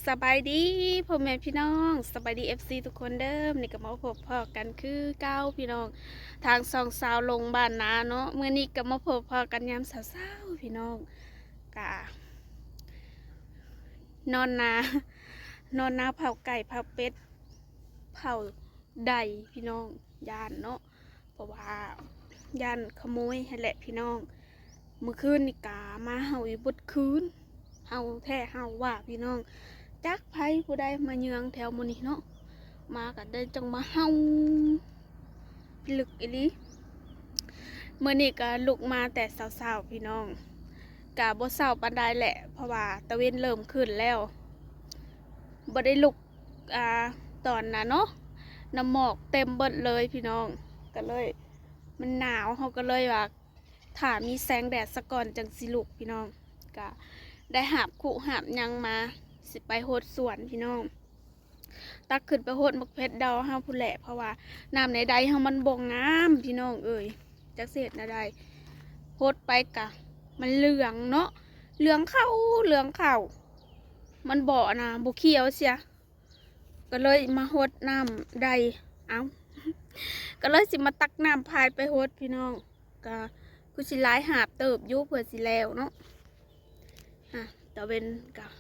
สบายดีพ่อแม่พี่น้องสบายดีFC ทุกคนเดิมนี่ก็มาพบพอกันคือเก้าพี่น้องทางสองสาวลงบ้านนาเนาะเมื่อนี้ก็มาพบพอกันยามสาวๆพี่น้องกะนอนนานอนนาเผาไก่เผาเป็ดเผาไก่พี่น้องย่านเนาะเพราะว่าย่านขโมยให้แหละพี่น้องเมื่อคืนนี่กามาเห่าอยู่บดคืนเห่าแท้เห่าว่าพี่น้องจักไผผู้ใดมาเยืองแถวมื้อนี้เนาะมากันได้จังมาเห่าพิลึกอีหลีมื้อนี้ก็ลุกมาแต่เช้าๆพี่น้องกะบ่เช้าปานใดแหละเพราะว่าตะเวนเริ่มขึ้นแล้วบ่ได้ลุกอ่าตอนน่ะเนาะน้ำหมอกเต็มเบิดเลยพี่น้องก็เลยมันหนาวเฮาก็เลยว่าถ้ามีแสงแดดซะก่อนจังสิลุกพี่น้องก็ได้หาบขู่หาบหยังมาสิไปโหดสวนพี่น้องตักขึ้นไปโหดมักเพชรดาวเฮาผู้แหละเพราะว่าน้ำในใดเฮามันบ่งงามพี่น้องเอ้ยจักเศษนะใดโหดไปกะมันเหลืองเนาะเหลืองเข้ามันบ่อนะบ่เขียวเสียก็เลยมาโหดน้ำใดเอ้าก็เลยสิมาตักน้ำพายไปโหดพี่น้องก็กูสิหลายหาบเติบอยู่เพื่อสิแล้วเนาะตะเวน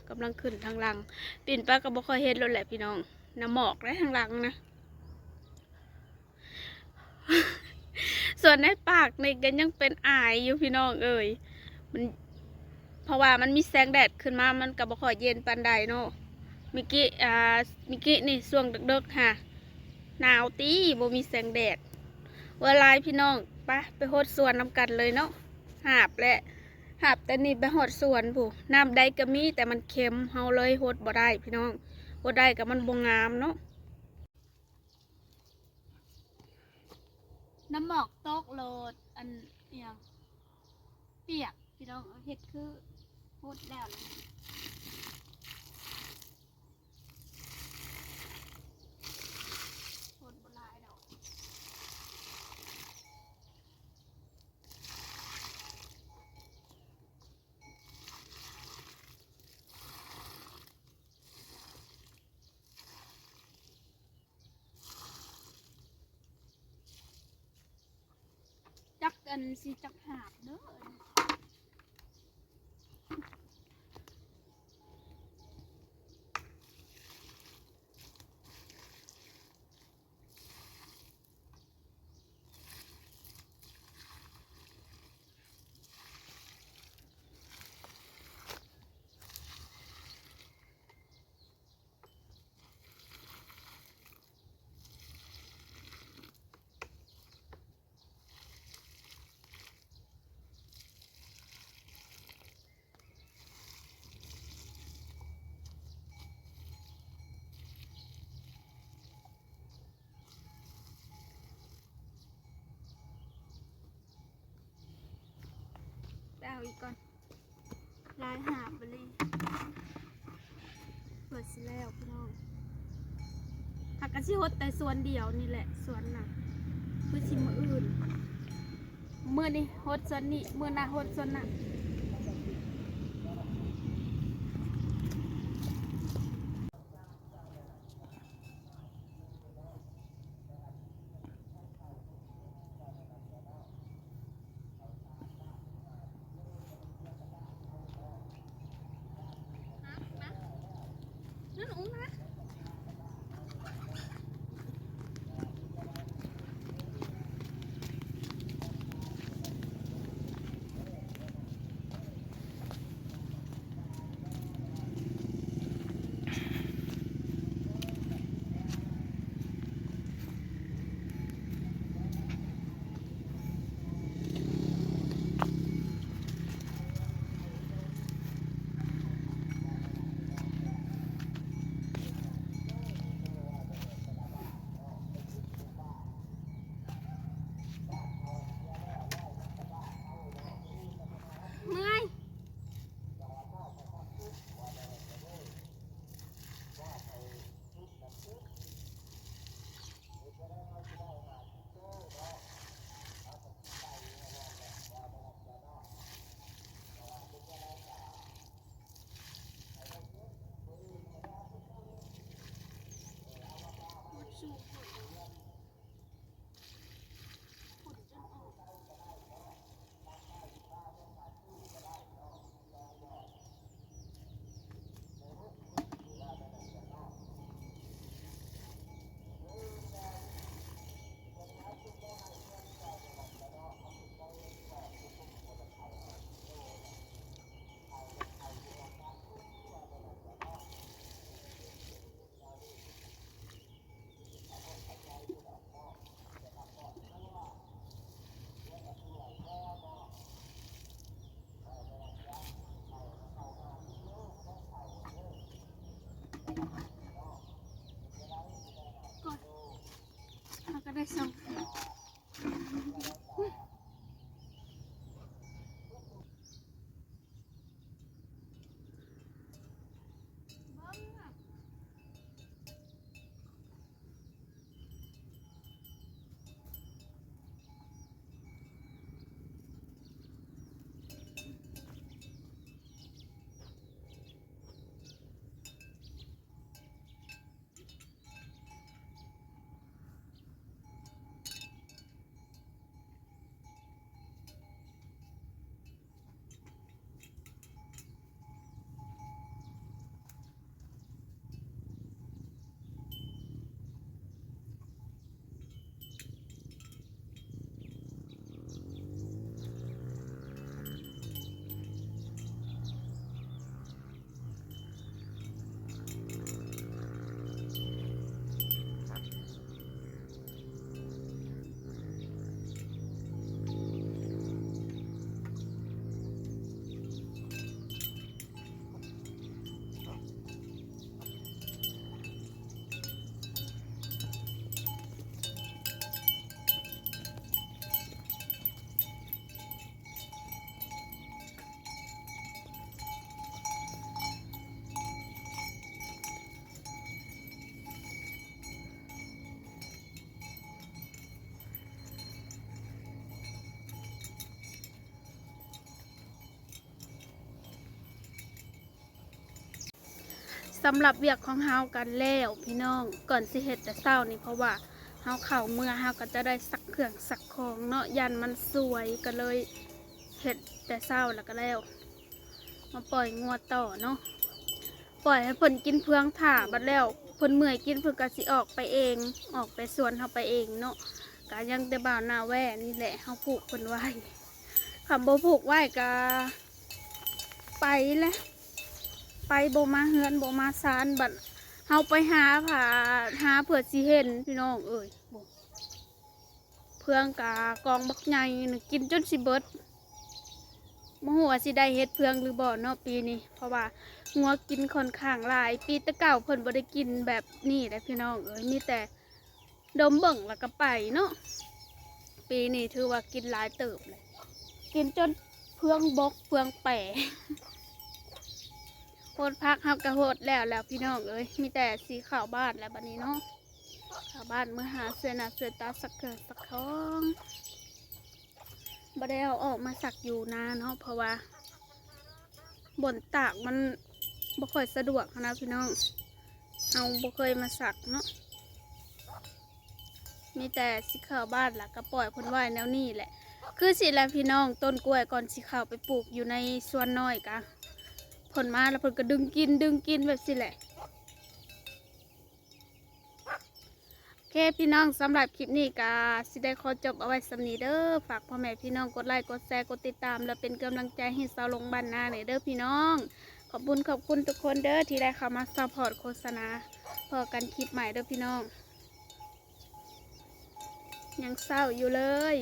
กำลังขึ้นทางหลังปิ่นป้าก็บ่ค่อยเห็นแล้วแหละพี่น้องน้ำหมอกและทางหลังนะ ส่วนในปากในกันยังเป็นอายอยู่พี่น้องเอ้ยมันเพราะว่ามันมีแสงแดดขึ้นมามันก็บ่ค่อยเย็นปานใดเนาะมิกี้นี่ช่วงดึกๆค่ะหนาวตีบ่มีแสงแดดเวลาพี่น้องไปโหดสวนน้ำกันเลยเนาะหาบและหาบแต่นี่ไปโหดสวนผู้น้ำใดก็มีแต่มันเค็มเฮาเลยโหดบ่ได้พี่น้องโหดได้ก็มันบ่งามเนาะน้ำหมอกตกโลดอันเอียงเปียกพี่น้องเฮ็ดคือโหดแล้วเลยโหดบ่หลายดอกจักอันสิจักหาบเด้อไปเอาอีกก่อนลายหาบไปเลยเปิดสิแล้วพี่น้องหากกันสิโหดแต่ส่วนเดียวนี่แหละส่วนน่ะคือสิมื้ออื่นมื้อนี้โหดส่วนนี้มื้อหน้าโหดส่วนนั้นนั่นอุ้งนะเมื่อย ได้สองสำหรับเวียกของเฮากันแล้วพี่น้องก่อนสิเฮ็ดแต่เช้านี่เพราะว่าเฮาเข้าเมื่อเฮาก็จะได้ซักเครื่องซักของเนาะยันมันสวยก็เลยเฮ็ดแต่เช้าแล้วก็แล้วมาปล่อยงัวต่อเนาะปล่อยให้เพิ่นกินเพืองถ่าบัดแล้วเพิ่นเมื่อยกินเพิ่นก็สิออกไปเองออกไปสวนเฮาไปเองเนาะก็ยังแต่บ่าวหน้าแว่นี่แหละเฮาผูกเพิ่นไว้คำบ่ผูกไว้ก็ไปแล้วไปโบมาเฮือนโบมาซานบัดเฮาไปหาเผื่อสิเห็นพี่น้องเอ้ยบ่เพื่องกากองบักใหญ่นึงกินจนสิเบิดบ่ฮู้ว่าสิได้เฮ็ดเพื่องหรือบ่เนาะปีนี้เพราะว่างัวกินค่อนข้างหลายปีแต่เก่าเพิ่นบ่ได้กินแบบนี้แหละพี่น้องเอ้ยมีแต่ดมเบิ่งแล้วก็ไปเนาะปีนี้ถือว่ากินหลายเติบเลยกินจนเพื่องบกเพื่องแปะโหดพักเฮากระโหดแล้วพี่น้องเอ้ยมีแต่สีขาวบ้านแล้วบัดนี้เนาะขาวบ้านเมื่อหาเสื้อหน้าเสื้อตาสักเกิดสักท้องบ่ได้เอาออกมาสักอยู่นานเนาะเพราะว่าบนตากมันบ่ค่อยสะดวกนะพี่น้องเอาบ่เคยมาสักเนาะมีแต่สีขาวบ้านล่ะก็ปล่อยคนไว้แนวนี้แหละคือสิแล้วพี่น้องต้นกล้วยก่อนสีขาวไปปลูกอยู่ในสวนน้อยกะผลมาแล้วผลก็ดึงกินแบบสิแหละโอเคพี่น้องสำหรับคลิปนี้ก็สิได้ขอจบเอาไว้สำนีเด้อฝากพ่อแม่พี่น้องกดไลค์กดแชร์กดติดตามและเป็นกำลังใจให้สาวลงบ้านนาเด้อพี่น้องขอบคุณทุกคนเด้อที่ได้เข้ามาซัพพอร์ตโฆษณาพอกันคลิปใหม่เด้อพี่น้องยังเศร้าอยู่เลย